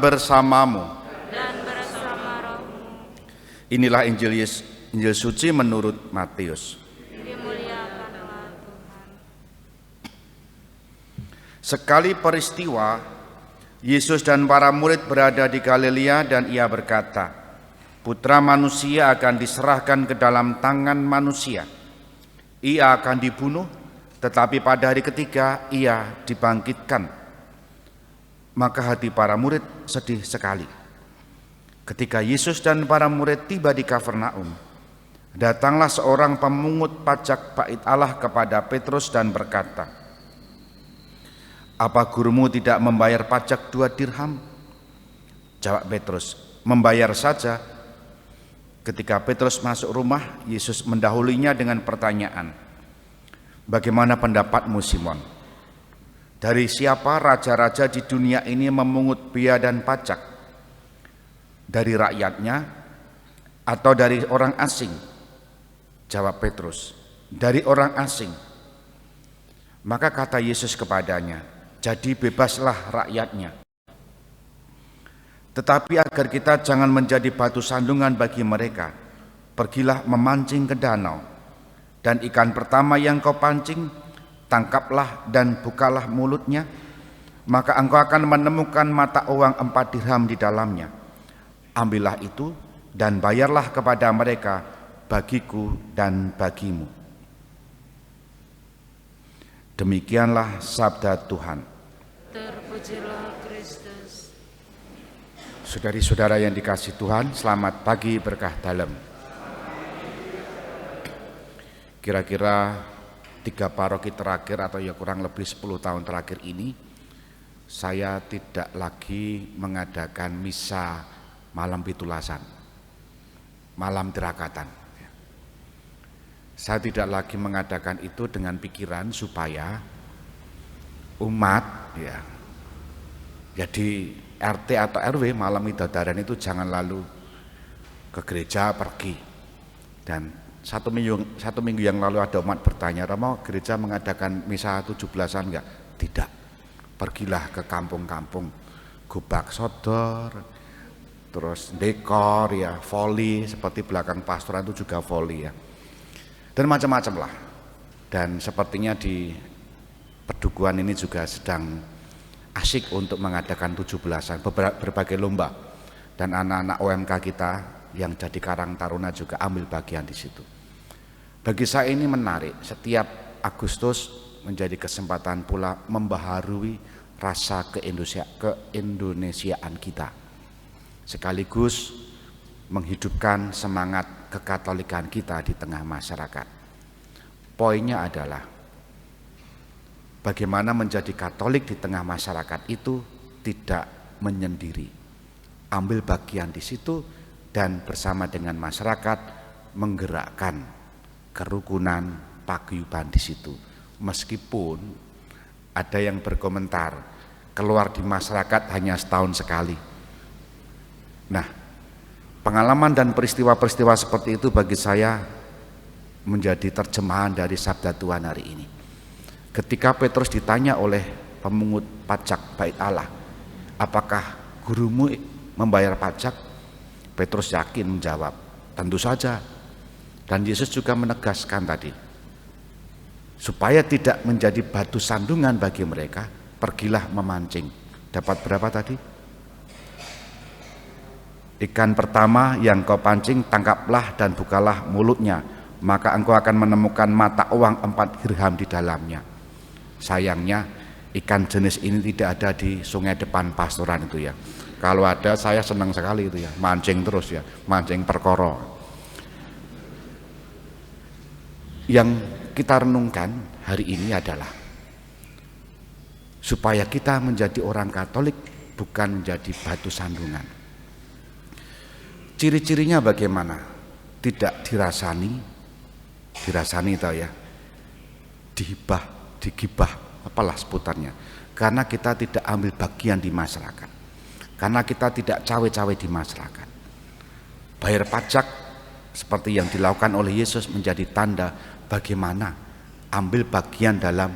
bersamamu. dan bersama rohmu. Inilah Injil suci menurut Matius. Dimuliakanlah Tuhan. Sekali peristiwa, Yesus dan para murid berada di Galilea dan ia berkata, Putra manusia akan diserahkan ke dalam tangan manusia. Ia akan dibunuh, tetapi pada hari ketiga ia dibangkitkan. Maka hati para murid sedih sekali. Ketika Yesus dan para murid tiba di Kafarnaum, datanglah seorang pemungut pajak bait Allah kepada Petrus dan berkata, Apa gurumu tidak membayar pajak 2 dirham? Jawab Petrus, membayar saja. Ketika Petrus masuk rumah, Yesus mendahulinya dengan pertanyaan, Bagaimana pendapatmu Simon? Dari siapa raja-raja di dunia ini memungut bea dan pajak? Dari rakyatnya atau dari orang asing? Jawab Petrus, dari orang asing. Maka kata Yesus kepadanya, jadi bebaslah rakyatnya. Tetapi agar kita jangan menjadi batu sandungan bagi mereka, pergilah memancing ke danau, dan ikan pertama yang kau pancing, tangkaplah dan bukalah mulutnya, maka engkau akan menemukan mata uang 4 dirham di dalamnya. Ambillah itu dan bayarlah kepada mereka, bagiku dan bagimu. Demikianlah sabda Tuhan. Terpujilah Kristus. Saudari-saudara yang dikasihi Tuhan, selamat pagi berkah dalam. Kira-kira 3 paroki terakhir atau ya kurang lebih 10 tahun terakhir ini, saya tidak lagi mengadakan misa malam pitulasan, malam tirakatan. Saya tidak lagi mengadakan itu dengan pikiran supaya umat ya, jadi RT atau RW malam Midodaren itu jangan lalu ke gereja pergi. Dan satu minggu yang lalu ada umat bertanya, Romo, gereja mengadakan misa 17-an enggak? Tidak. Pergilah ke kampung-kampung, gubak sodor, terus dekor ya, voli, seperti belakang pastoran itu juga voli ya. Dan macam-macam lah. Dan sepertinya di Pedukuhan ini juga sedang asyik untuk mengadakan 17-an, berbagai lomba, dan anak-anak OMK kita yang jadi Karang Taruna juga ambil bagian di situ. Bagi saya ini menarik, setiap Agustus menjadi kesempatan pula membaharui rasa keindonesiaan kita, sekaligus menghidupkan semangat kekatolikan kita di tengah masyarakat. Poinnya adalah bagaimana menjadi Katolik di tengah masyarakat itu tidak menyendiri, ambil bagian di situ dan bersama dengan masyarakat menggerakkan kerukunan paguyuban di situ. Meskipun ada yang berkomentar keluar di masyarakat hanya setahun sekali. Nah, pengalaman dan peristiwa-peristiwa seperti itu bagi saya menjadi terjemahan dari sabda Tuhan hari ini. Ketika Petrus ditanya oleh pemungut pajak bait Allah, apakah gurumu membayar pajak? Petrus yakin menjawab, tentu saja. Dan Yesus juga menegaskan tadi, supaya tidak menjadi batu sandungan bagi mereka, pergilah memancing. Dapat berapa tadi? Ikan pertama yang kau pancing, tangkaplah dan bukalah mulutnya, maka engkau akan menemukan mata uang 4 dirham di dalamnya. Sayangnya ikan jenis ini tidak ada di sungai depan pastoran itu ya. Kalau ada saya senang sekali itu ya, mancing terus ya, mancing perkoro. Yang kita renungkan hari ini adalah supaya kita menjadi orang Katolik bukan menjadi batu sandungan. Ciri-cirinya bagaimana? Tidak dirasani tahu ya, digibah, apalah sebutannya. Karena kita tidak ambil bagian di masyarakat, karena kita tidak cawe-cawe di masyarakat. Bayar pajak seperti yang dilakukan oleh Yesus menjadi tanda bagaimana ambil bagian dalam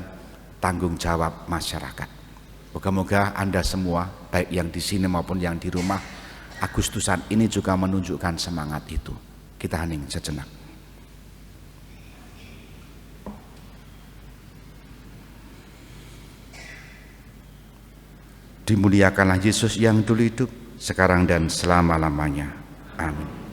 tanggung jawab masyarakat. Moga-moga Anda semua, baik yang di sini maupun yang di rumah, Agustusan ini juga menunjukkan semangat itu. Kita hening sejenak. Dimuliakanlah Yesus yang dulu hidup, sekarang dan selama-lamanya. Amin.